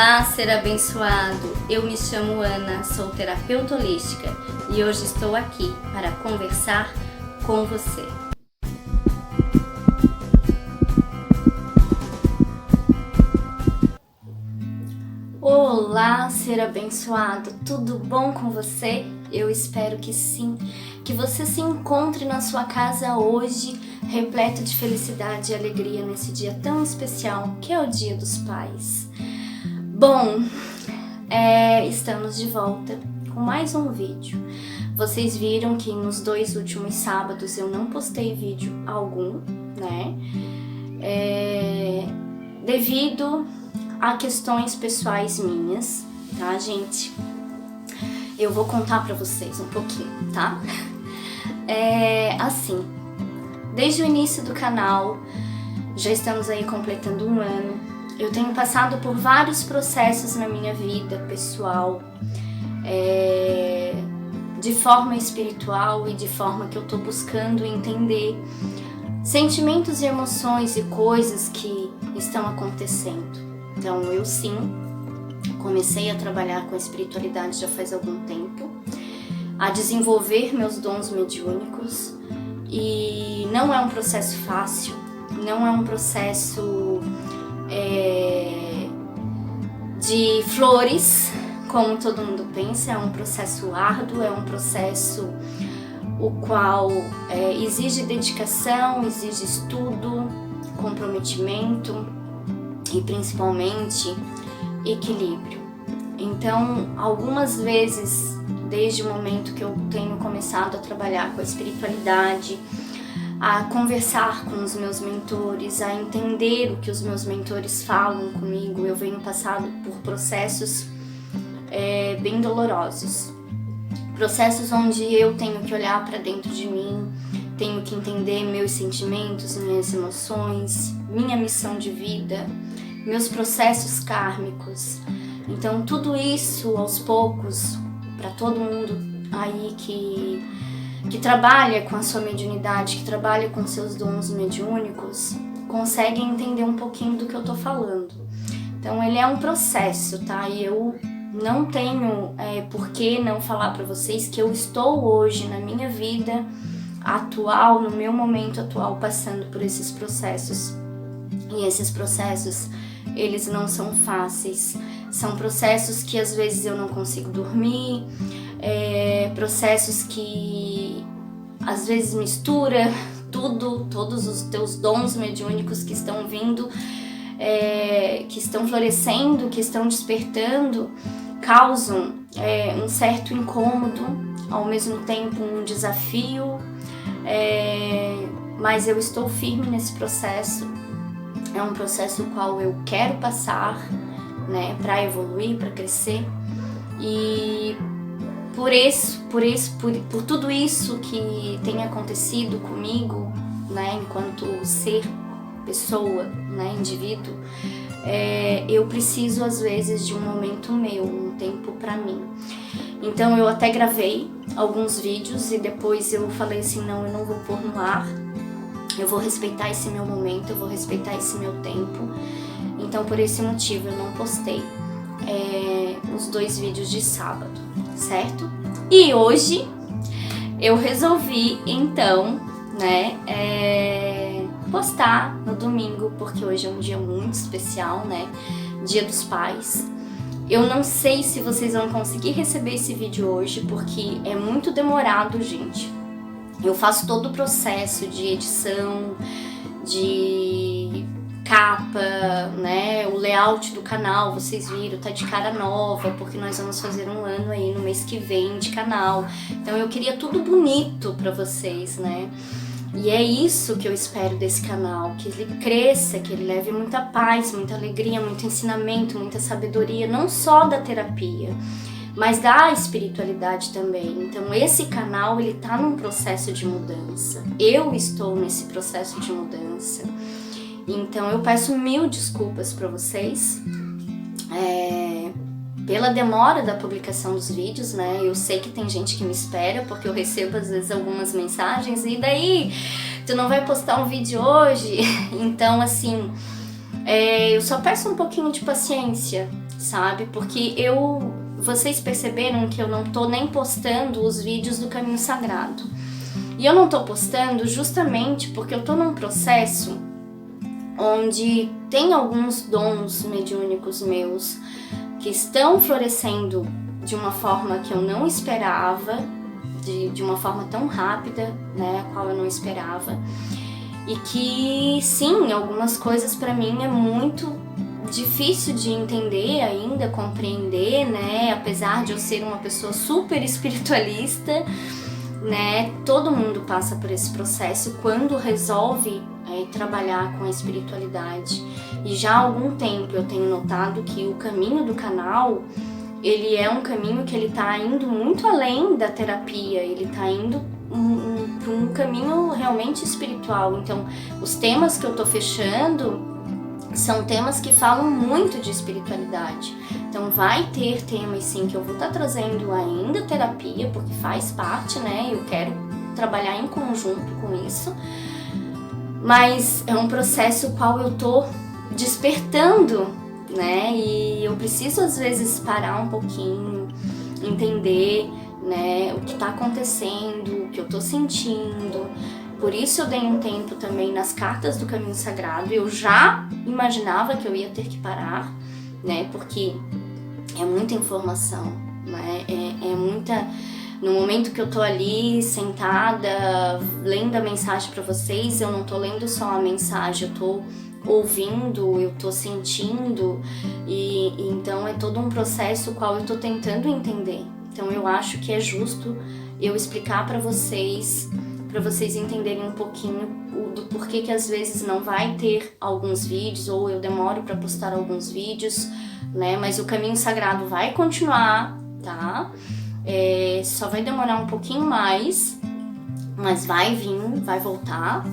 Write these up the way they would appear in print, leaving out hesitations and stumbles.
Olá, ser abençoado! Eu me chamo Ana, sou terapeuta holística e hoje estou aqui para conversar com você. Olá, ser abençoado! Tudo bom com você? Eu espero que sim, que você se encontre na sua casa hoje, repleto de felicidade e alegria nesse dia tão especial que é o Dia dos Pais. Bom, estamos de volta com mais um vídeo. Vocês viram que nos 2 últimos sábados eu não postei vídeo algum, né? Devido a questões pessoais minhas, tá, gente? Eu vou contar pra vocês um pouquinho, tá? Assim, desde o início do canal, já estamos aí completando um ano. Eu tenho passado por vários processos na minha vida pessoal, de forma espiritual e de forma que eu tô buscando entender sentimentos e emoções e coisas que estão acontecendo. Então eu sim, comecei a trabalhar com a espiritualidade já faz algum tempo, a desenvolver meus dons mediúnicos, e não é um processo fácil, não é um processo de flores, como todo mundo pensa. É um processo árduo, é um processo o qual exige dedicação, exige estudo, comprometimento e principalmente equilíbrio. Então, algumas vezes, desde o momento que eu tenho começado a trabalhar com a espiritualidade, a conversar com os meus mentores, a entender o que os meus mentores falam comigo, eu venho passando por processos bem dolorosos. Processos onde eu tenho que olhar para dentro de mim, tenho que entender meus sentimentos, minhas emoções, minha missão de vida, meus processos kármicos. Então tudo isso aos poucos, para todo mundo aí que trabalha com a sua mediunidade, que trabalha com seus dons mediúnicos, consegue entender um pouquinho do que eu tô falando. Então ele é um processo, tá? E eu não tenho por que não falar para vocês que eu estou hoje na minha vida atual, no meu momento atual, passando por esses processos. E esses processos, eles não são fáceis. São processos que às vezes eu não consigo dormir, processos que às vezes mistura tudo, todos os teus dons mediúnicos que estão vindo, que estão florescendo, que estão despertando, causam um certo incômodo, ao mesmo tempo um desafio, mas eu estou firme nesse processo. É um processo o qual eu quero passar, né, para evoluir, para crescer. E por tudo isso que tem acontecido comigo, né, enquanto ser, pessoa, né, indivíduo, eu preciso às vezes de um momento meu, um tempo para mim. Então eu até gravei alguns vídeos e depois eu falei assim, não, eu não vou pôr no ar, eu vou respeitar esse meu momento, eu vou respeitar esse meu tempo. Então por esse motivo eu não postei os 2 vídeos de sábado, certo? E hoje eu resolvi então, né, postar no domingo, porque hoje é um dia muito especial, né, Dia dos Pais. Eu não sei se vocês vão conseguir receber esse vídeo hoje, porque é muito demorado, gente. Eu faço todo o processo de edição, de capa, né, o layout do canal, vocês viram, tá de cara nova, porque nós vamos fazer um ano aí no mês que vem de canal. Então eu queria tudo bonito pra vocês, né? E é isso que eu espero desse canal, que ele cresça, que ele leve muita paz, muita alegria, muito ensinamento, muita sabedoria, não só da terapia, mas da espiritualidade também. Então esse canal, ele tá num processo de mudança. Eu estou nesse processo de mudança. Então eu peço 1000 desculpas para vocês pela demora da publicação dos vídeos, né? Eu sei que tem gente que me espera, porque eu recebo às vezes algumas mensagens, e daí, tu não vai postar um vídeo hoje? Então assim, eu só peço um pouquinho de paciência, sabe? Porque vocês perceberam que eu não tô nem postando os vídeos do Caminho Sagrado. E eu não tô postando justamente porque eu tô num processo onde tem alguns dons mediúnicos meus que estão florescendo de uma forma que eu não esperava, de uma forma tão rápida, né, a qual eu não esperava. E que, sim, algumas coisas pra mim é muito difícil de entender ainda, compreender, né, apesar de eu ser uma pessoa super espiritualista, né, todo mundo passa por esse processo quando resolve trabalhar com a espiritualidade. E já há algum tempo eu tenho notado que o caminho do canal, ele é um caminho que ele tá indo muito além da terapia, ele tá indo para um caminho realmente espiritual. Então, os temas que eu tô fechando são temas que falam muito de espiritualidade. Então, vai ter temas sim que eu vou estar trazendo ainda terapia, porque faz parte, né? Eu quero trabalhar em conjunto com isso. Mas é um processo qual eu tô despertando, né? E eu preciso às vezes parar um pouquinho, entender, né, o que tá acontecendo, o que eu tô sentindo. Por isso eu dei um tempo também nas cartas do Caminho Sagrado. Eu já imaginava que eu ia ter que parar, né? Porque é muita informação, né? É muita. No momento que eu tô ali sentada lendo a mensagem para vocês, eu não tô lendo só a mensagem, eu tô ouvindo, eu tô sentindo, e então é todo um processo o qual eu tô tentando entender. Então eu acho que é justo eu explicar para vocês entenderem um pouquinho do porquê que às vezes não vai ter alguns vídeos, ou eu demoro para postar alguns vídeos, né? Mas o Caminho Sagrado vai continuar, tá? Só vai demorar um pouquinho mais, mas vai vir, vai voltar.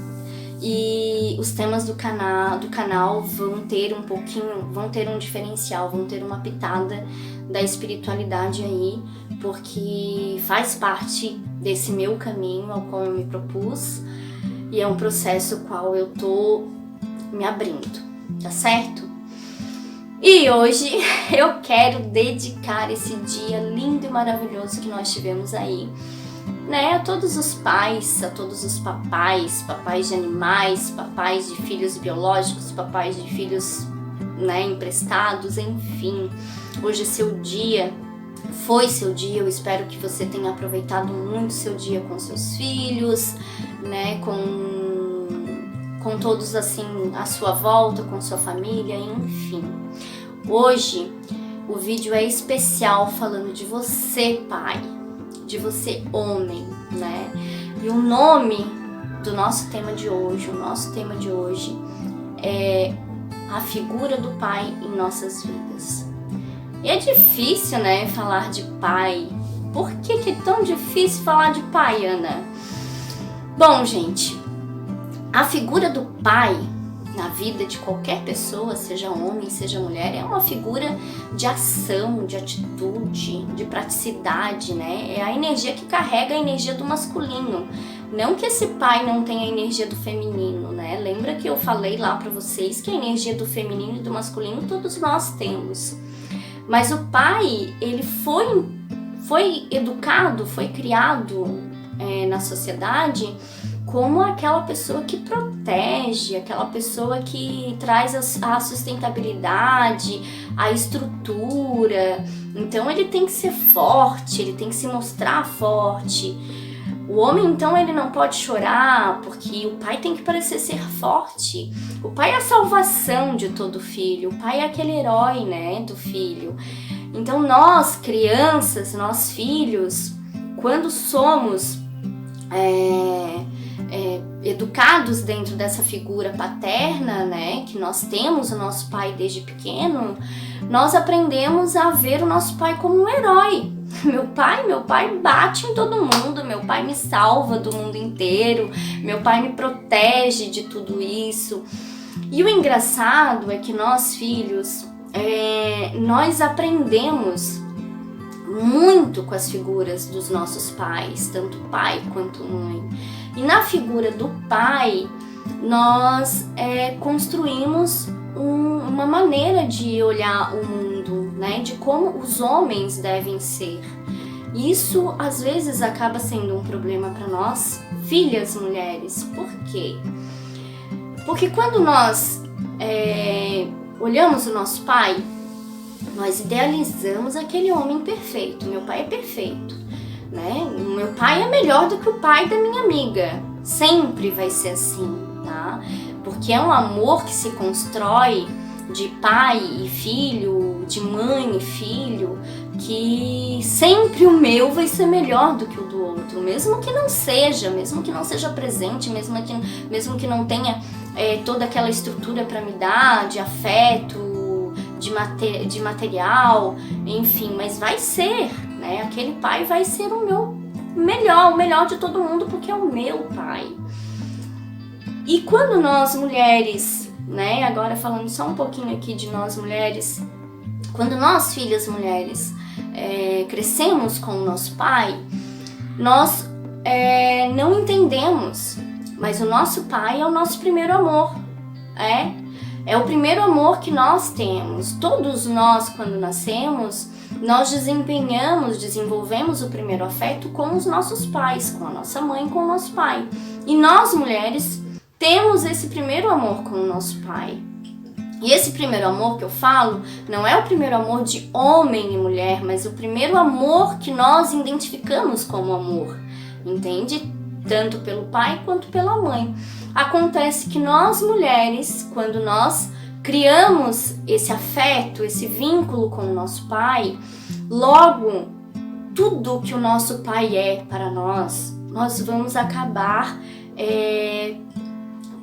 E os temas do canal vão ter um diferencial, vão ter uma pitada da espiritualidade aí, porque faz parte desse meu caminho ao qual eu me propus, e é um processo qual eu tô me abrindo, tá certo? E hoje eu quero dedicar esse dia lindo e maravilhoso que nós tivemos aí, né, a todos os pais, a todos os papais de animais, papais de filhos biológicos, papais de filhos, né, emprestados, enfim. Hoje é seu dia, foi seu dia, eu espero que você tenha aproveitado muito seu dia com seus filhos, né, com todos assim à sua volta, com sua família, enfim. Hoje o vídeo é especial falando de você, pai, de você, homem, né? E o nome do nosso tema de hoje, é a figura do pai em nossas vidas. E é difícil, né, falar de pai. Por que é tão difícil falar de pai, Ana? Bom, gente, a figura do pai na vida de qualquer pessoa, seja homem, seja mulher, é uma figura de ação, de atitude, de praticidade, né? É a energia que carrega a energia do masculino. Não que esse pai não tenha a energia do feminino, né? Lembra que eu falei lá pra vocês que a energia do feminino e do masculino todos nós temos. Mas o pai, ele foi educado, foi criado na sociedade como aquela pessoa que protege, aquela pessoa que traz a sustentabilidade, a estrutura. Então ele tem que ser forte, ele tem que se mostrar forte. O homem, então, ele não pode chorar, porque o pai tem que parecer ser forte. O pai é a salvação de todo filho, o pai é aquele herói, né, do filho. Então nós, crianças, nós filhos, quando somos educados dentro dessa figura paterna, né, que nós temos o nosso pai desde pequeno, nós aprendemos a ver o nosso pai como um herói. Meu pai bate em todo mundo, meu pai me salva do mundo inteiro, meu pai me protege de tudo isso. E o engraçado é que nós filhos, nós aprendemos muito com as figuras dos nossos pais, tanto pai quanto mãe. E na figura do pai, nós construímos uma maneira de olhar o mundo, né, de como os homens devem ser. Isso às vezes acaba sendo um problema para nós, filhas mulheres. Por quê? Porque quando nós olhamos o nosso pai, nós idealizamos aquele homem perfeito. Meu pai é perfeito, né? O meu pai é melhor do que o pai da minha amiga. Sempre vai ser assim, tá? Porque é um amor que se constrói de pai e filho, de mãe e filho, que sempre o meu vai ser melhor do que o do outro, mesmo que não seja presente, mesmo que não tenha toda aquela estrutura para me dar, de afeto, de material, enfim, mas vai ser, né? Aquele pai vai ser o meu melhor, o melhor de todo mundo, porque é o meu pai. E quando nós mulheres, né, agora falando só um pouquinho aqui de nós mulheres, quando nós filhas mulheres crescemos com o nosso pai, nós não entendemos, mas o nosso pai é o nosso primeiro amor, é o primeiro amor que nós temos. Todos nós, quando nascemos, nós desenvolvemos o primeiro afeto com os nossos pais, com a nossa mãe, com o nosso pai. E nós, mulheres, temos esse primeiro amor com o nosso pai. E esse primeiro amor que eu falo, não é o primeiro amor de homem e mulher, mas o primeiro amor que nós identificamos como amor, entende? Tanto pelo pai quanto pela mãe. Acontece que nós mulheres, quando nós criamos esse afeto, esse vínculo com o nosso pai, logo, tudo que o nosso pai é para nós vamos acabar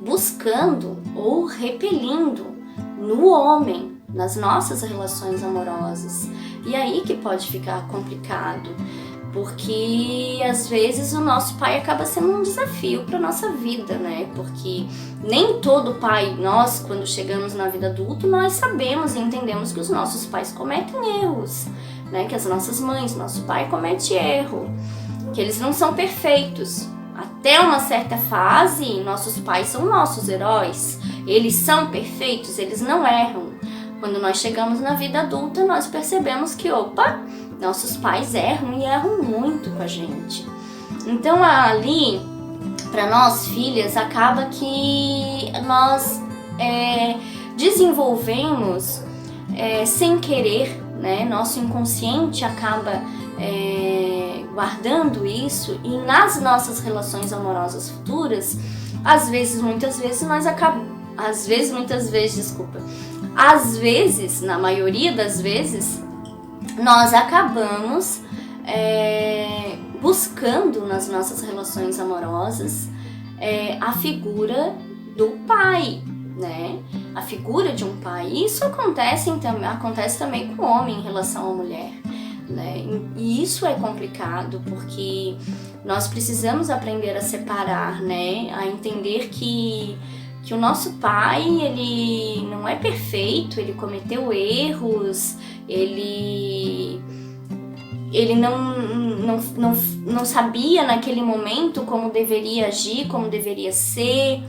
buscando ou repelindo no homem, nas nossas relações amorosas. E aí que pode ficar complicado, porque às vezes o nosso pai acaba sendo um desafio para nossa vida, né? Porque nem todo pai, nós quando chegamos na vida adulta, nós sabemos e entendemos que os nossos pais cometem erros, né? Que as nossas mães, nosso pai comete erro, que eles não são perfeitos. Até uma certa fase, nossos pais são nossos heróis. Eles são perfeitos, eles não erram. Quando nós chegamos na vida adulta, nós percebemos que, nossos pais erram e erram muito com a gente. Então ali, para nós filhas, acaba que nós desenvolvemos sem querer, né? Nosso inconsciente acaba guardando isso, e nas nossas relações amorosas futuras, na maioria das vezes, nós acabamos buscando nas nossas relações amorosas a figura do pai, né? A figura de um pai. Isso acontece também com o homem em relação à mulher, né? E isso é complicado, porque nós precisamos aprender a separar, né? A entender que o nosso pai, ele não é perfeito, ele cometeu erros, ele não sabia naquele momento como deveria agir, como deveria ser,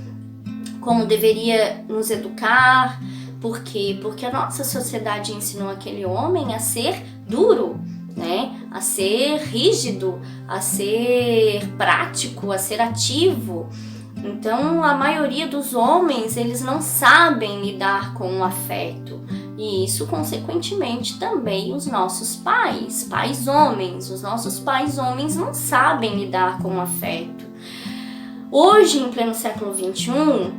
como deveria nos educar. Por quê? Porque a nossa sociedade ensinou aquele homem a ser duro, né? A ser rígido, a ser prático, a ser ativo. Então, a maioria dos homens, eles não sabem lidar com o afeto. E isso, consequentemente, também os nossos pais homens. Os nossos pais homens não sabem lidar com o afeto. Hoje, em pleno século XXI,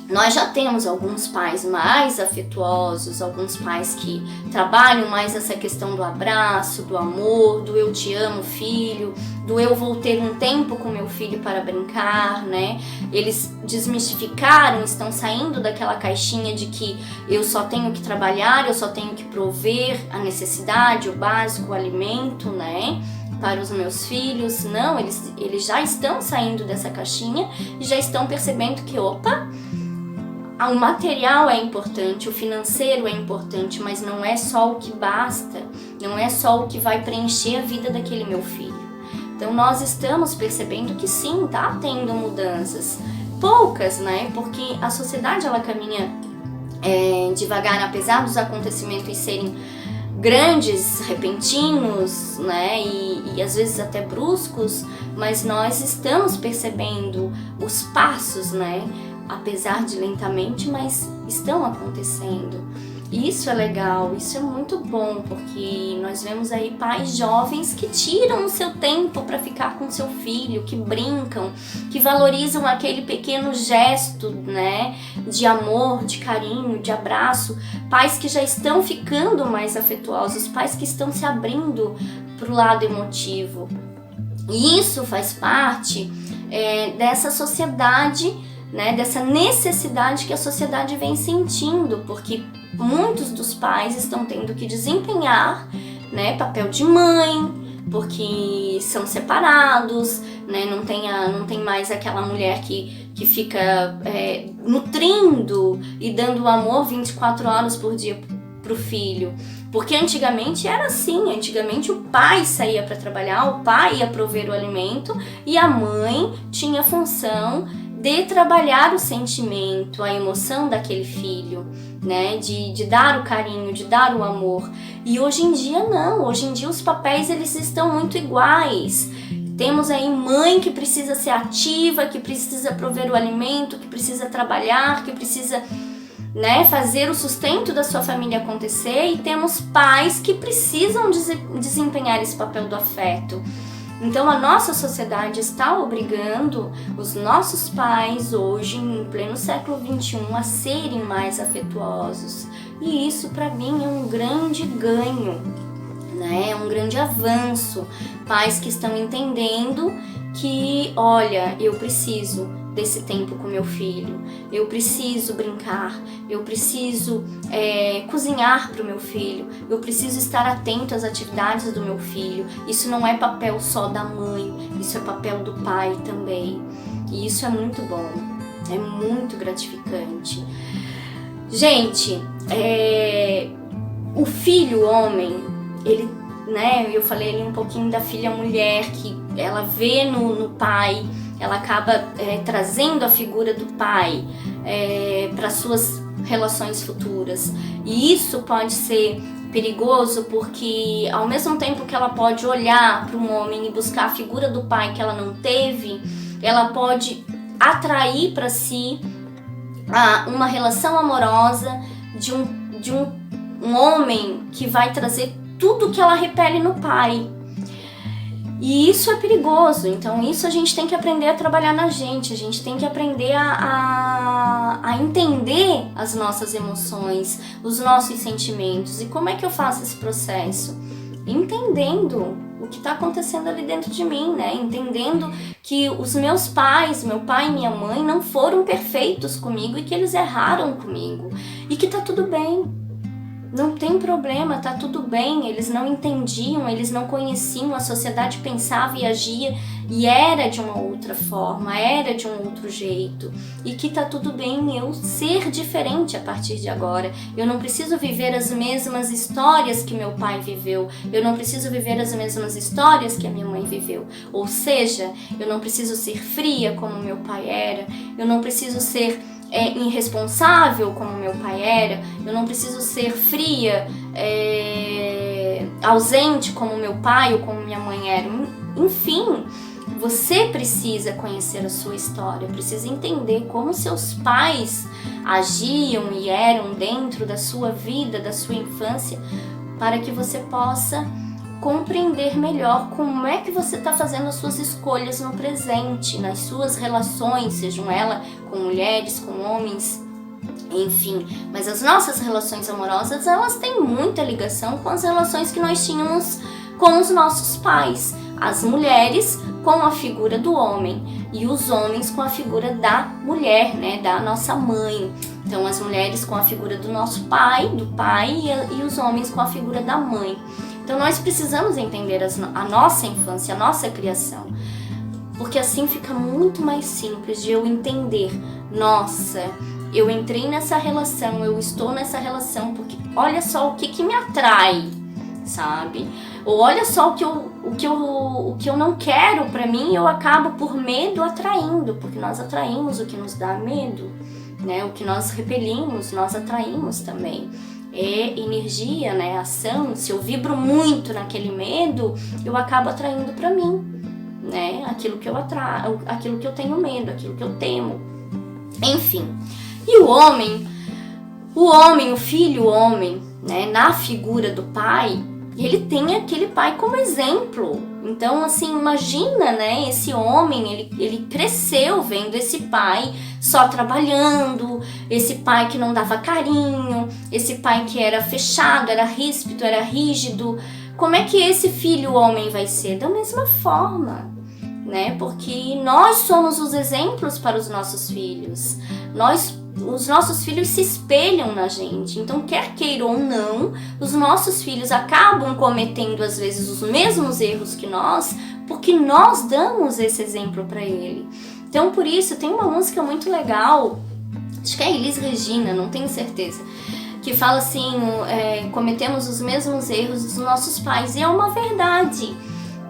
nós já temos alguns pais mais afetuosos, alguns pais que trabalham mais essa questão do abraço, do amor, do eu te amo, filho, do eu vou ter um tempo com meu filho para brincar, né? Eles desmistificaram, estão saindo daquela caixinha de que eu só tenho que trabalhar, eu só tenho que prover a necessidade, o básico, o alimento, né? Para os meus filhos. Não, eles já estão saindo dessa caixinha e já estão percebendo que, o material é importante, o financeiro é importante, mas não é só o que basta, não é só o que vai preencher a vida daquele meu filho. Então nós estamos percebendo que sim, tá tendo mudanças, poucas, né? Porque a sociedade ela caminha devagar, apesar dos acontecimentos serem grandes, repentinos, né, e às vezes até bruscos, mas nós estamos percebendo os passos, né, apesar de lentamente, mas estão acontecendo. Isso é legal, isso é muito bom, porque nós vemos aí pais jovens que tiram o seu tempo para ficar com seu filho, que brincam, que valorizam aquele pequeno gesto, né, de amor, de carinho, de abraço. Pais que já estão ficando mais afetuosos, pais que estão se abrindo para o lado emotivo. E isso faz parte dessa sociedade, né, dessa necessidade que a sociedade vem sentindo, porque muitos dos pais estão tendo que desempenhar, né, papel de mãe, porque são separados, né, não tem mais aquela mulher que fica nutrindo e dando amor 24 horas por dia pro filho. Porque antigamente era assim, antigamente o pai saía para trabalhar, o pai ia prover o alimento e a mãe tinha a função de trabalhar o sentimento, a emoção daquele filho, né? De dar o carinho, de dar o amor. E hoje em dia não, hoje em dia os papéis eles estão muito iguais. Temos aí mãe que precisa ser ativa, que precisa prover o alimento, que precisa trabalhar, que precisa, né, fazer o sustento da sua família acontecer, e temos pais que precisam desempenhar esse papel do afeto. Então a nossa sociedade está obrigando os nossos pais hoje, em pleno século XXI, a serem mais afetuosos. E isso para mim é um grande ganho, né? É um grande avanço. Pais que estão entendendo que, olha, eu preciso desse tempo com meu filho, eu preciso brincar, eu preciso cozinhar para o meu filho, eu preciso estar atento às atividades do meu filho. Isso não é papel só da mãe, isso é papel do pai também. E isso é muito bom, é muito gratificante. Gente, o filho homem, ele, né, eu falei ali um pouquinho da filha mulher, que ela vê no pai, ela acaba trazendo a figura do pai para suas relações futuras. E isso pode ser perigoso, porque ao mesmo tempo que ela pode olhar para um homem e buscar a figura do pai que ela não teve, ela pode atrair para si uma relação amorosa de um homem que vai trazer tudo que ela repele no pai. E isso é perigoso, então isso a gente tem que aprender a trabalhar na gente, a gente tem que aprender a entender as nossas emoções, os nossos sentimentos. E como é que eu faço esse processo? Entendendo o que está acontecendo ali dentro de mim, né? Entendendo que os meus pais, meu pai e minha mãe, não foram perfeitos comigo e que eles erraram comigo. E que tá tudo bem. Não tem problema, tá tudo bem, eles não entendiam, eles não conheciam, a sociedade pensava e agia e era de uma outra forma, era de um outro jeito. E que tá tudo bem eu ser diferente a partir de agora. Eu não preciso viver as mesmas histórias que meu pai viveu, eu não preciso viver as mesmas histórias que a minha mãe viveu. Ou seja, eu não preciso ser fria como meu pai era, eu não preciso ser irresponsável como meu pai era, eu não preciso ser fria, ausente como meu pai ou como minha mãe era. Enfim, você precisa conhecer a sua história, precisa entender como seus pais agiam e eram dentro da sua vida, da sua infância, para que você possa compreender melhor como é que você está fazendo as suas escolhas no presente, nas suas relações, sejam elas com mulheres, com homens, enfim. Mas as nossas relações amorosas, elas têm muita ligação com as relações que nós tínhamos com os nossos pais. As mulheres com a figura do homem e os homens com a figura da mulher, né, da nossa mãe. Então as mulheres com a figura do nosso pai, do pai, e os homens com a figura da mãe. Então nós precisamos entender a nossa infância, a nossa criação, porque assim fica muito mais simples de eu entender, nossa, eu entrei nessa relação, eu estou nessa relação, porque olha só o que me atrai, sabe? Ou olha só o que eu não quero pra mim, eu acabo por medo atraindo, porque nós atraímos o que nos dá medo, né? O que nós repelimos, nós atraímos também. é energia, né? Ação. Se eu vibro muito naquele medo, eu acabo atraindo para mim, né? Aquilo que eu atraio, aquilo que eu tenho medo, aquilo que eu temo. Enfim. E o filho homem, né? Na figura do pai, ele tem aquele pai como exemplo. Então, assim, imagina, né? Esse homem, ele cresceu vendo esse pai só trabalhando, esse pai que não dava carinho, esse pai que era fechado, era ríspido, era rígido. Como é que esse filho homem vai ser? Da mesma forma, né? Porque nós somos os exemplos para os nossos filhos. Os nossos filhos se espelham na gente, então quer queira ou não, os nossos filhos acabam cometendo às vezes os mesmos erros que nós, porque nós damos esse exemplo para ele. Então por isso tem uma música muito legal, acho que é Elis Regina, não tenho certeza, que fala assim, cometemos os mesmos erros dos nossos pais, e é uma verdade.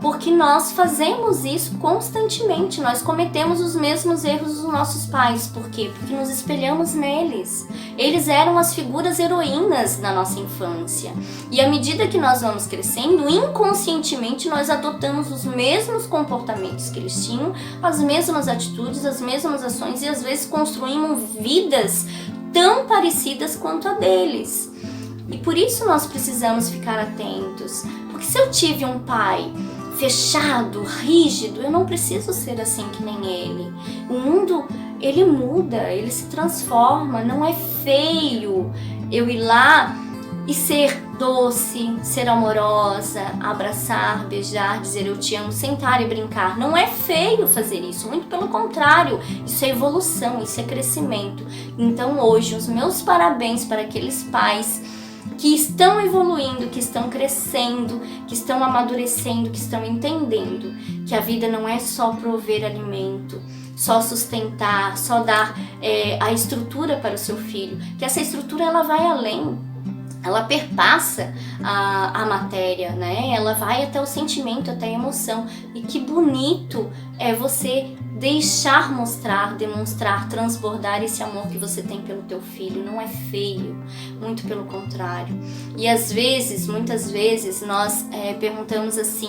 Porque nós fazemos isso constantemente, nós cometemos os mesmos erros dos nossos pais. Por quê? Porque nos espelhamos neles. Eles eram as figuras heroínas na nossa infância. E à medida que nós vamos crescendo, inconscientemente nós adotamos os mesmos comportamentos que eles tinham, as mesmas atitudes, as mesmas ações e às vezes construímos vidas tão parecidas quanto a deles. E por isso nós precisamos ficar atentos. Porque se eu tive um pai fechado, rígido, eu não preciso ser assim que nem ele. O mundo, ele muda, ele se transforma, não é feio eu ir lá e ser doce, ser amorosa, abraçar, beijar, dizer eu te amo, sentar e brincar. Não é feio fazer isso, muito pelo contrário, isso é evolução, isso é crescimento. Então hoje, os meus parabéns para aqueles pais que estão evoluindo, que estão crescendo, que estão amadurecendo, que estão entendendo que a vida não é só prover alimento, só sustentar, só dar a estrutura para o seu filho, que essa estrutura ela vai além, ela perpassa a matéria, né? Ela vai até o sentimento, até a emoção. E que bonito é você deixar mostrar, demonstrar, transbordar esse amor que você tem pelo teu filho. Não é feio, muito pelo contrário. E às vezes, muitas vezes, nós perguntamos assim,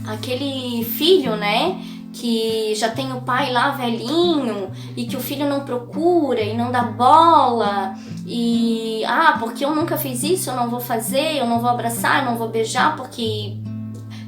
aquele filho, né, que já tem o pai lá velhinho e que o filho não procura e não dá bola e porque eu nunca fiz isso, eu não vou fazer, eu não vou abraçar, eu não vou beijar porque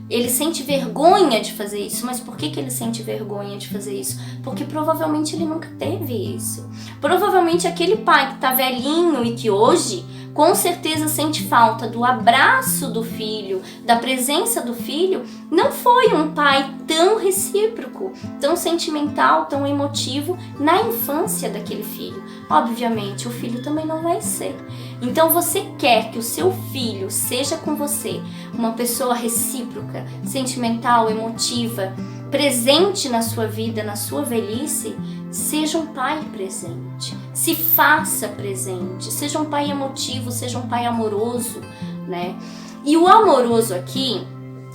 ele sente vergonha de fazer isso. Mas por que ele sente vergonha de fazer isso? Porque provavelmente ele nunca teve isso. Provavelmente aquele pai que tá velhinho e que hoje com certeza sente falta do abraço do filho, da presença do filho, não foi um pai tão recíproco, tão sentimental, tão emotivo na infância daquele filho. Obviamente, o filho também não vai ser. Então você quer que o seu filho seja com você uma pessoa recíproca, sentimental, emotiva, presente na sua vida, na sua velhice? Seja um pai presente, se faça presente, seja um pai emotivo, seja um pai amoroso, né? E o amoroso aqui,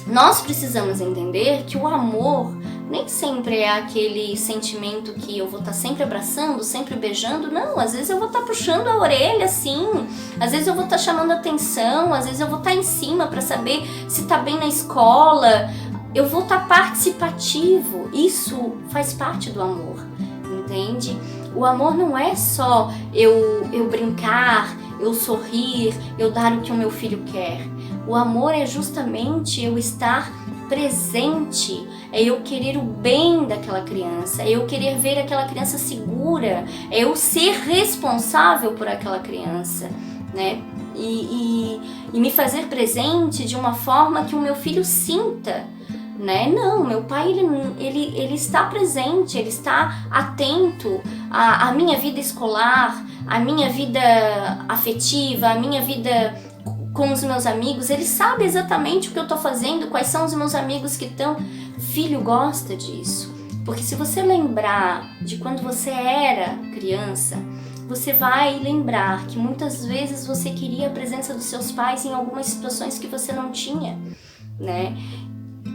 nós precisamos entender que o amor nem sempre é aquele sentimento que eu vou estar sempre abraçando, sempre beijando. Não, às vezes eu vou estar puxando a orelha assim, às vezes eu vou estar chamando atenção, às vezes eu vou estar em cima para saber se está bem na escola. Eu vou estar participativo, isso faz parte do amor. Entende? O amor não é só eu brincar, eu sorrir, eu dar o que o meu filho quer. O amor é justamente eu estar presente, é eu querer o bem daquela criança, é eu querer ver aquela criança segura, é eu ser responsável por aquela criança, né? E me fazer presente de uma forma que o meu filho sinta, né? Não, meu pai ele está presente, ele está atento à minha vida escolar, à minha vida afetiva, à minha vida com os meus amigos. Ele sabe exatamente o que eu estou fazendo, quais são os meus amigos que estão. Filho gosta disso, porque se você lembrar de quando você era criança, você vai lembrar que muitas vezes você queria a presença dos seus pais em algumas situações que você não tinha, né?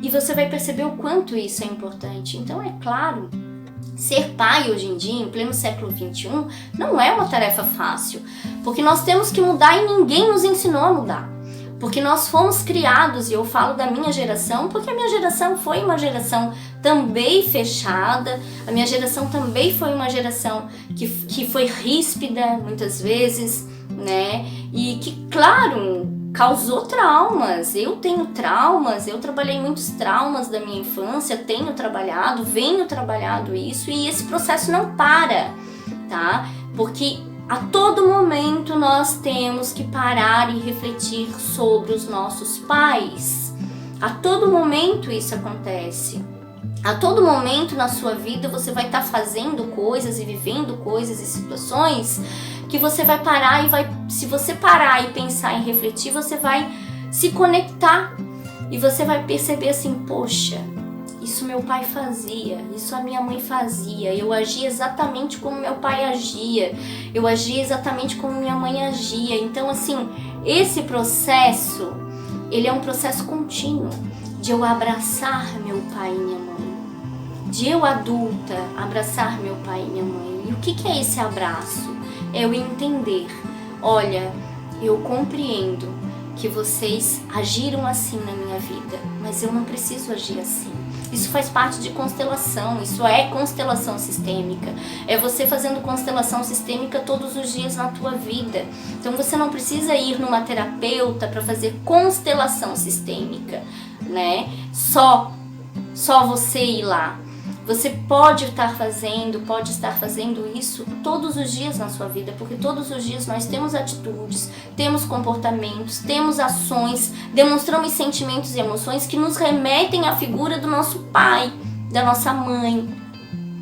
E você vai perceber o quanto isso é importante. Então, é claro, Ser pai hoje em dia, em pleno século XXI, não é uma tarefa fácil, porque nós temos que mudar e ninguém nos ensinou a mudar. Porque nós fomos criados, e eu falo da minha geração, porque a minha geração foi uma geração também fechada, a minha geração também foi uma geração que foi ríspida muitas vezes, né? E que, claro, causou traumas. Eu tenho traumas, eu trabalhei muitos traumas da minha infância, venho trabalhado isso, e esse processo não para, tá? Porque a todo momento nós temos que parar e refletir sobre os nossos pais. A todo momento isso acontece. A todo momento na sua vida você vai estar fazendo coisas e vivendo coisas e situações que você vai parar se você parar e pensar e refletir, você vai se conectar e você vai perceber assim, poxa, isso meu pai fazia, isso a minha mãe fazia, eu agia exatamente como meu pai agia, eu agia exatamente como minha mãe agia. Então assim, esse processo, ele é um processo contínuo de eu abraçar meu pai e minha mãe, de eu adulta abraçar meu pai e minha mãe. E o que é esse abraço? É eu entender, olha, eu compreendo que vocês agiram assim na minha vida, mas eu não preciso agir assim. Isso faz parte de constelação, isso é constelação sistêmica. É você fazendo constelação sistêmica todos os dias na tua vida. Então você não precisa ir numa terapeuta para fazer constelação sistêmica, né? Só você ir lá. Você pode estar fazendo isso todos os dias na sua vida, porque todos os dias nós temos atitudes, temos comportamentos, temos ações, demonstramos sentimentos e emoções que nos remetem à figura do nosso pai, da nossa mãe,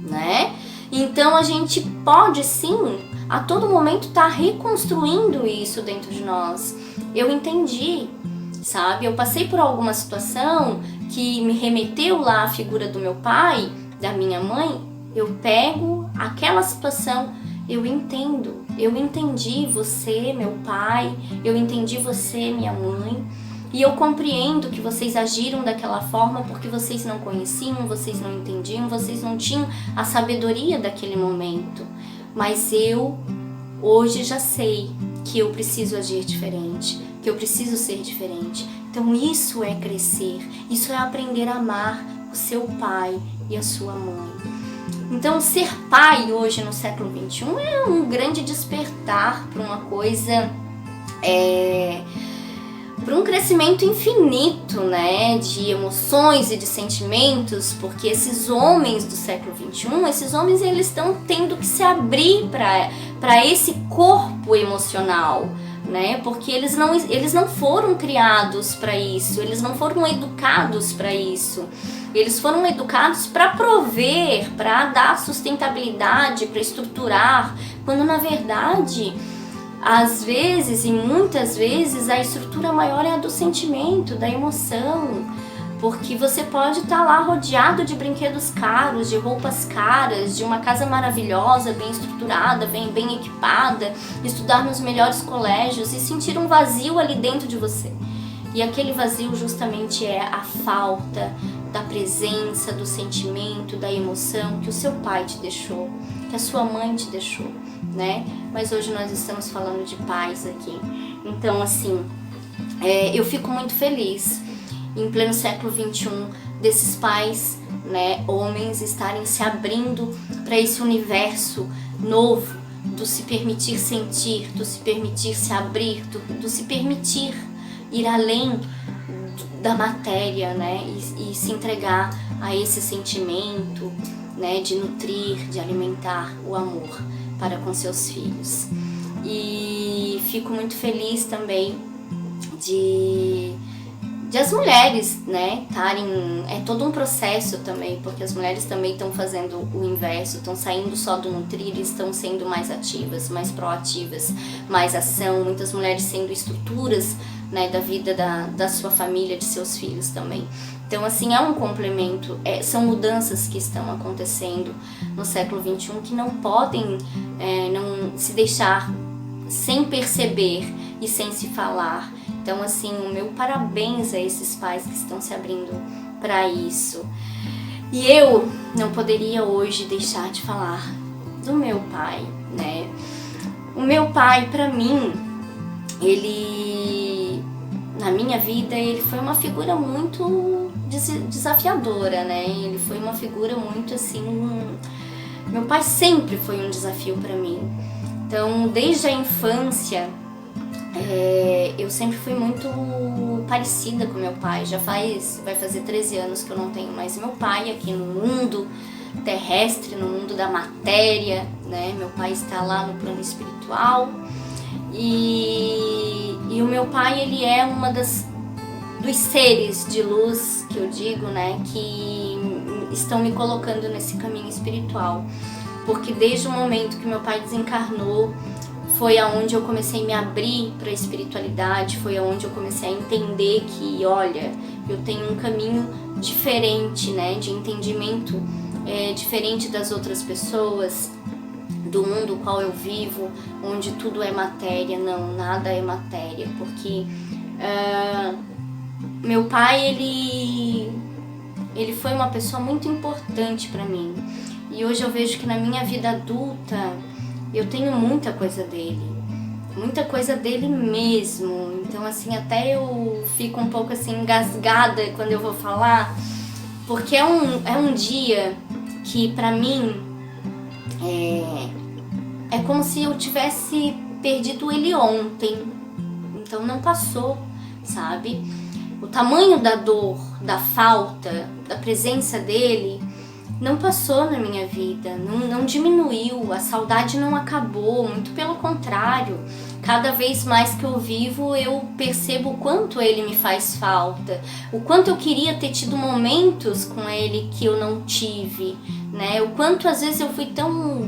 né? Então a gente pode sim, a todo momento, estar reconstruindo isso dentro de nós. Eu entendi, sabe? Eu passei por alguma situação que me remeteu lá à figura do meu pai, da minha mãe, eu pego aquela situação, eu entendi você, meu pai, eu entendi você, minha mãe, e eu compreendo que vocês agiram daquela forma porque vocês não conheciam, vocês não entendiam, vocês não tinham a sabedoria daquele momento, mas eu hoje já sei que eu preciso agir diferente, que eu preciso ser diferente. Então isso é crescer, isso é aprender a amar o seu pai e a sua mãe. Então ser pai hoje no século XXI é um grande despertar para uma coisa, para um crescimento infinito, né, de emoções e de sentimentos, porque esses homens do século XXI, esses homens, eles estão tendo que se abrir para esse corpo emocional, né? Porque eles não foram criados para isso, eles não foram educados para isso. Eles foram educados para prover, para dar sustentabilidade, para estruturar, quando na verdade, às vezes e muitas vezes, a estrutura maior é a do sentimento, da emoção. Porque você pode estar lá rodeado de brinquedos caros, de roupas caras, de uma casa maravilhosa, bem estruturada, bem equipada, estudar nos melhores colégios e sentir um vazio ali dentro de você. E aquele vazio justamente é a falta da presença, do sentimento, da emoção que o seu pai te deixou, que a sua mãe te deixou, né? Mas hoje nós estamos falando de pais aqui. Então, assim, eu fico muito feliz em pleno século XXI, desses pais, né, homens, estarem se abrindo para esse universo novo, do se permitir sentir, do se permitir se abrir, do se permitir ir além da matéria, né, e se entregar a esse sentimento, né, de nutrir, de alimentar o amor para com seus filhos. E fico muito feliz também de as mulheres, né, é todo um processo também, porque as mulheres também estão fazendo o inverso, estão saindo só do nutrir e estão sendo mais ativas, mais proativas, mais ação, muitas mulheres sendo estruturas, né, da vida da sua família, de seus filhos também. Então, assim, é um complemento, são mudanças que estão acontecendo no século XXI que não podem não se deixar sem perceber e sem se falar. Então, assim, o meu parabéns a esses pais que estão se abrindo para isso. E eu não poderia hoje deixar de falar do meu pai, né? O meu pai, pra mim, ele, na minha vida, ele foi uma figura muito desafiadora, né? Ele foi uma figura muito assim... Meu pai sempre foi um desafio pra mim. Então, desde a infância, eu sempre fui muito parecida com meu pai. Vai fazer 13 anos que eu não tenho mais meu pai aqui no mundo terrestre, no mundo da matéria, né? Meu pai está lá no plano espiritual e o meu pai, ele é dos seres de luz, que eu digo, né? Que estão me colocando nesse caminho espiritual, porque desde o momento que meu pai desencarnou, foi aonde eu comecei a me abrir para a espiritualidade, foi aonde eu comecei a entender que, olha, eu tenho um caminho diferente, né, de entendimento diferente das outras pessoas, do mundo no qual eu vivo, onde tudo é matéria. Não, nada é matéria, porque meu pai, ele foi uma pessoa muito importante para mim, e hoje eu vejo que na minha vida adulta eu tenho muita coisa dele mesmo. Então assim, até eu fico um pouco assim engasgada quando eu vou falar, porque é um dia que pra mim é como se eu tivesse perdido ele ontem. Então não passou, sabe? O tamanho da dor, da falta, da presença dele não passou na minha vida, não diminuiu, a saudade não acabou, muito pelo contrário. Cada vez mais que eu vivo, eu percebo o quanto ele me faz falta, o quanto eu queria ter tido momentos com ele que eu não tive, né? O quanto às vezes eu fui tão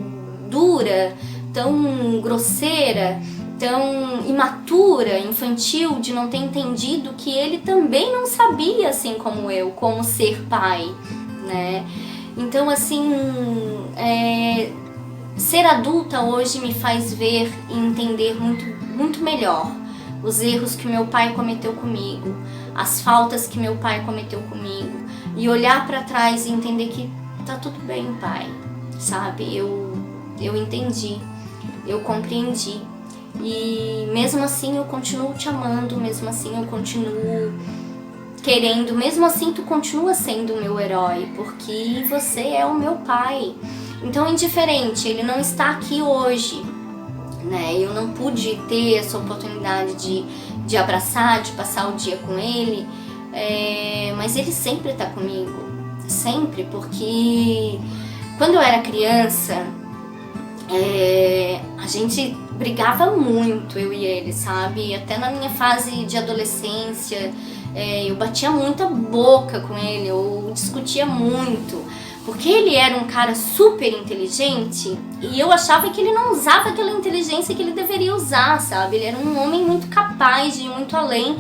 dura, tão grosseira, tão imatura, infantil, de não ter entendido que ele também não sabia, assim como eu, como ser pai, né? Então, assim, ser adulta hoje me faz ver e entender muito, muito melhor os erros que meu pai cometeu comigo, as faltas que meu pai cometeu comigo, e olhar para trás e entender que tá tudo bem, pai, sabe? Eu entendi, eu compreendi, e mesmo assim eu continuo te amando, mesmo assim eu continuo querendo, mesmo assim tu continua sendo o meu herói, porque você é o meu pai. Então, indiferente, ele não está aqui hoje, né? Eu não pude ter essa oportunidade de abraçar, de passar o dia com ele, mas ele sempre está comigo, sempre, porque quando eu era criança, a gente brigava muito, eu e ele, sabe? Até na minha fase de adolescência, eu batia muita boca com ele, eu discutia muito, porque ele era um cara super inteligente e eu achava que ele não usava aquela inteligência que ele deveria usar, sabe? Ele era um homem muito capaz de ir muito além,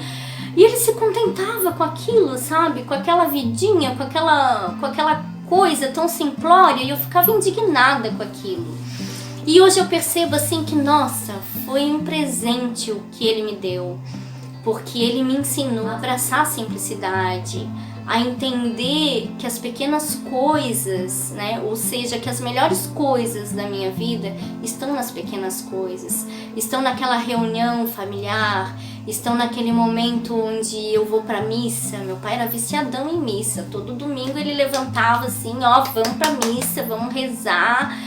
e ele se contentava com aquilo, sabe? Com aquela vidinha, com aquela coisa tão simplória, e eu ficava indignada com aquilo. E hoje eu percebo assim que, nossa, foi um presente o que ele me deu, porque ele me ensinou a abraçar a simplicidade, a entender que as pequenas coisas, né, ou seja, que as melhores coisas da minha vida estão nas pequenas coisas, estão naquela reunião familiar, estão naquele momento onde eu vou pra missa. Meu pai era viciadão em missa, todo domingo ele levantava assim, ó, vamos pra missa, vamos rezar.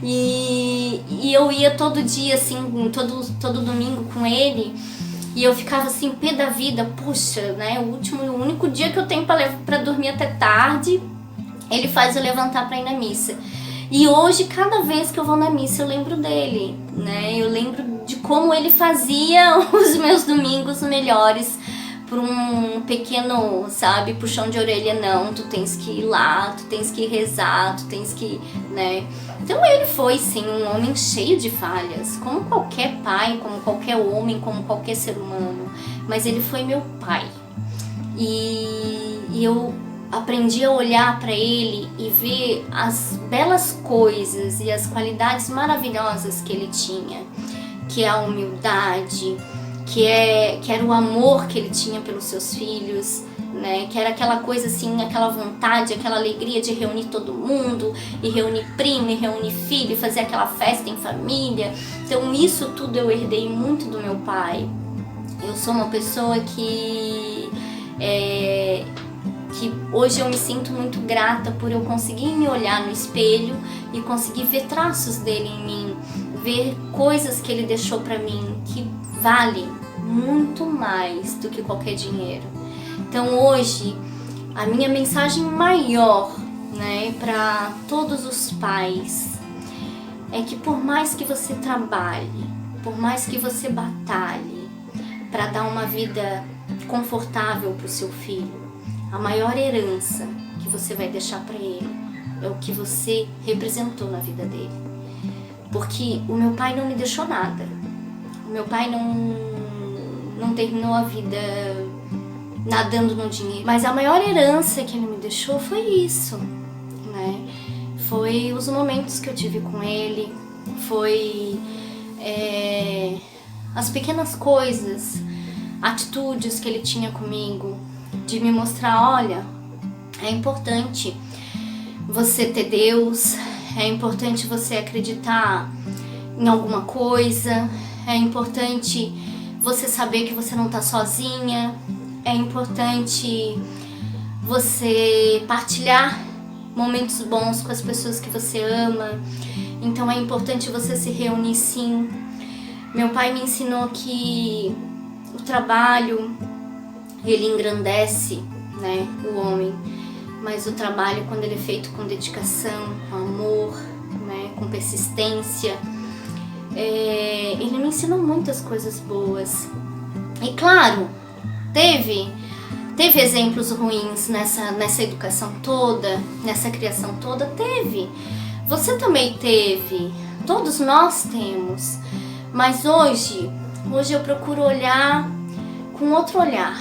E eu ia todo dia, assim, todo domingo com ele, e eu ficava assim, pé da vida, puxa, né, o único dia que eu tenho pra dormir até tarde, ele faz eu levantar pra ir na missa. E hoje, cada vez que eu vou na missa, eu lembro dele, né, eu lembro de como ele fazia os meus domingos melhores, por um pequeno, sabe, puxão de orelha. Não, tu tens que ir lá, tu tens que rezar, tu tens que, né. Então ele foi sim um homem cheio de falhas, como qualquer pai, como qualquer homem, como qualquer ser humano, mas ele foi meu pai. E eu aprendi a olhar para ele e ver as belas coisas e as qualidades maravilhosas que ele tinha, que é a humildade, que era o amor que ele tinha pelos seus filhos, né? Que era aquela coisa assim, aquela vontade, aquela alegria de reunir todo mundo, e reunir primo, e reunir filho, e fazer aquela festa em família. Então isso tudo eu herdei muito do meu pai. Eu sou uma pessoa que hoje eu me sinto muito grata por eu conseguir me olhar no espelho e conseguir ver traços dele em mim, ver coisas que ele deixou pra mim que valem muito mais do que qualquer dinheiro. Então hoje a minha mensagem maior, né, para todos os pais é que por mais que você trabalhe, por mais que você batalhe para dar uma vida confortável para o seu filho, a maior herança que você vai deixar para ele é o que você representou na vida dele. Porque o meu pai não me deixou nada. O meu pai não terminou a vida nadando no dinheiro. Mas a maior herança que ele me deixou foi isso, né? Foi os momentos que eu tive com ele, foi as pequenas coisas, atitudes que ele tinha comigo, de me mostrar, olha, é importante você ter Deus, é importante você acreditar em alguma coisa, é importante você saber que você não está sozinha, é importante você partilhar momentos bons com as pessoas que você ama, então é importante você se reunir sim. Meu pai me ensinou que o trabalho, ele engrandece, né, o homem, mas o trabalho, quando ele é feito com dedicação, com amor, né, com persistência, ele me ensinou muitas coisas boas. E claro, teve exemplos ruins nessa educação toda, nessa criação toda, teve. Você também teve, todos nós temos, mas hoje eu procuro olhar com outro olhar,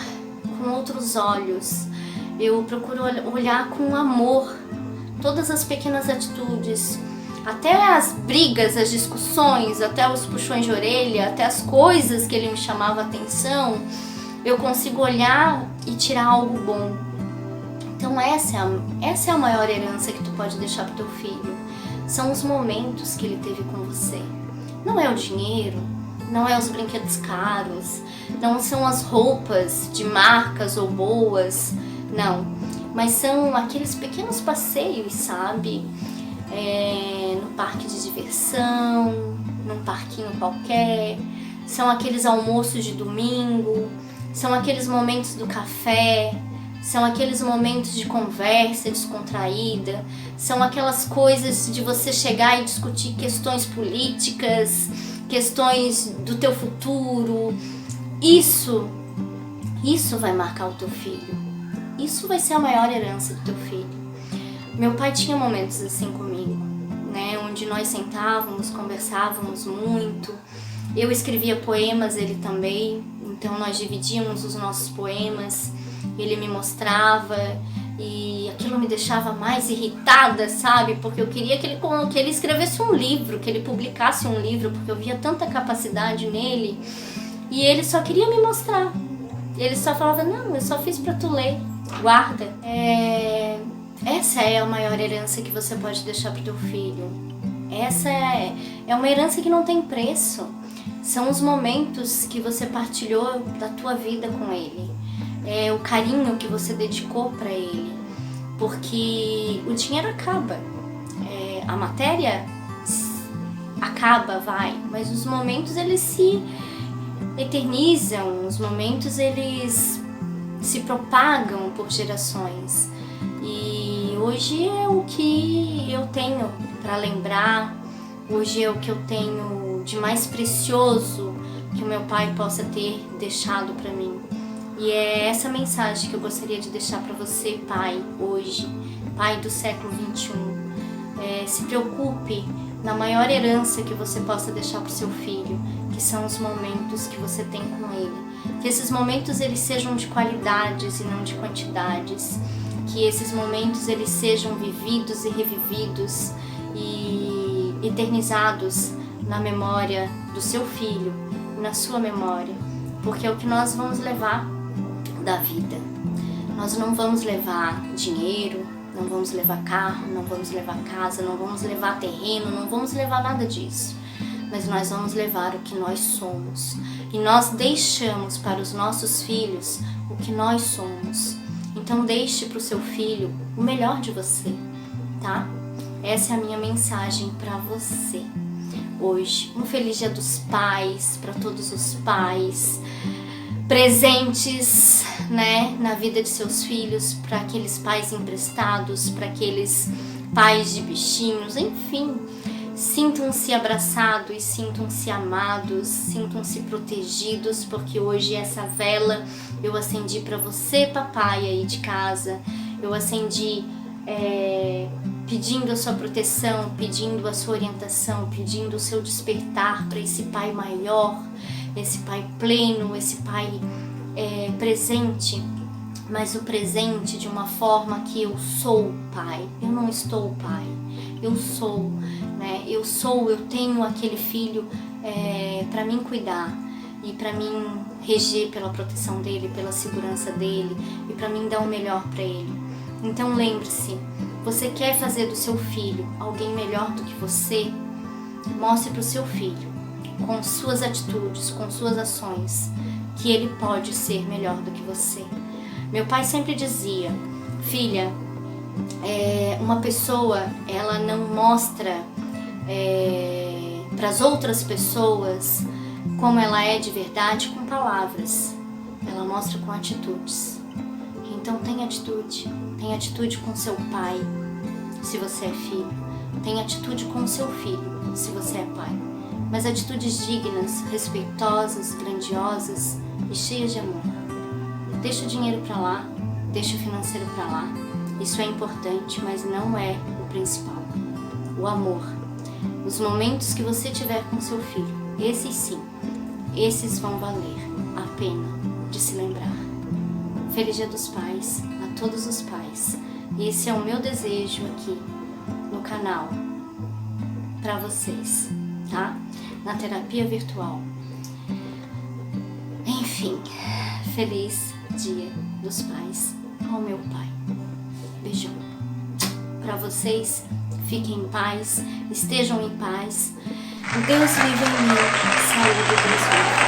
com outros olhos. Eu procuro olhar com amor todas as pequenas atitudes, até as brigas, as discussões, até os puxões de orelha, até as coisas que ele me chamava a atenção, eu consigo olhar e tirar algo bom. Então essa é a maior herança que tu pode deixar pro teu filho. São os momentos que ele teve com você. Não é o dinheiro, não é os brinquedos caros, não são as roupas de marcas ou boas, não. Mas são aqueles pequenos passeios, sabe? No parque de diversão, num parquinho qualquer. São aqueles almoços de domingo, são aqueles momentos do café, são aqueles momentos de conversa descontraída, são aquelas coisas de você chegar e discutir questões políticas, questões do teu futuro. Isso vai marcar o teu filho. Isso vai ser a maior herança do teu filho. Meu pai tinha momentos assim comigo, né, onde nós sentávamos, conversávamos muito. Eu escrevia poemas, ele também, então nós dividíamos os nossos poemas, ele me mostrava e aquilo me deixava mais irritada, sabe? Porque eu queria que ele escrevesse um livro, que ele publicasse um livro, porque eu via tanta capacidade nele e ele só queria me mostrar. Ele só falava, não, eu só fiz pra tu ler, guarda. Essa é a maior herança que você pode deixar pro teu filho. Essa é uma herança que não tem preço. São os momentos que você partilhou da tua vida com ele. É o carinho que você dedicou para ele. Porque o dinheiro acaba. A matéria acaba, vai. Mas os momentos, eles se eternizam. Os momentos, eles se propagam por gerações. E hoje é o que eu tenho para lembrar. Hoje é o que eu tenho de mais precioso que o meu pai possa ter deixado para mim. E é essa mensagem que eu gostaria de deixar para você, pai, hoje, pai do século XXI. Se preocupe na maior herança que você possa deixar para o seu filho, que são os momentos que você tem com ele. Que esses momentos eles sejam de qualidades e não de quantidades. Que esses momentos eles sejam vividos e revividos e eternizados na memória do seu filho, na sua memória, porque é o que nós vamos levar da vida. Nós não vamos levar dinheiro, não vamos levar carro, não vamos levar casa, não vamos levar terreno, não vamos levar nada disso. Mas nós vamos levar o que nós somos. E nós deixamos para os nossos filhos o que nós somos. Então deixe para o seu filho o melhor de você, tá? Essa é a minha mensagem para você hoje. Um feliz Dia dos Pais para todos os pais. Presentes, né, na vida de seus filhos, para aqueles pais emprestados, para aqueles pais de bichinhos, enfim. Sintam-se abraçados e sintam-se amados, sintam-se protegidos, porque hoje essa vela eu acendi para você, papai, aí de casa. Eu acendi pedindo a sua proteção, pedindo a sua orientação, pedindo o seu despertar para esse pai maior, esse pai pleno, esse pai presente, mas o presente de uma forma que eu sou pai, eu não estou pai, eu sou, né? Eu tenho aquele filho para mim cuidar e para mim reger pela proteção dele, pela segurança dele e para mim dar o melhor para ele. Então lembre-se, você quer fazer do seu filho alguém melhor do que você? Mostre para o seu filho, com suas atitudes, com suas ações, que ele pode ser melhor do que você. Meu pai sempre dizia, filha, uma pessoa, ela não mostra para as outras pessoas como ela é de verdade com palavras, ela mostra com atitudes. Então tenha atitude com seu pai, se você é filho, tenha atitude com seu filho, se você é pai. Mas atitudes dignas, respeitosas, grandiosas e cheias de amor. Deixa o dinheiro para lá, deixa o financeiro para lá. Isso é importante, mas não é o principal. O amor. Os momentos que você tiver com seu filho, esses sim, esses vão valer a pena de se lembrar. Feliz Dia dos Pais a todos os pais. E esse é o meu desejo aqui no canal para vocês, tá? Na terapia virtual. Enfim, feliz Dia dos Pais ao meu pai. Beijão. Para vocês, fiquem em paz, estejam em paz. Deus vive em mim, saúde, Deus vive.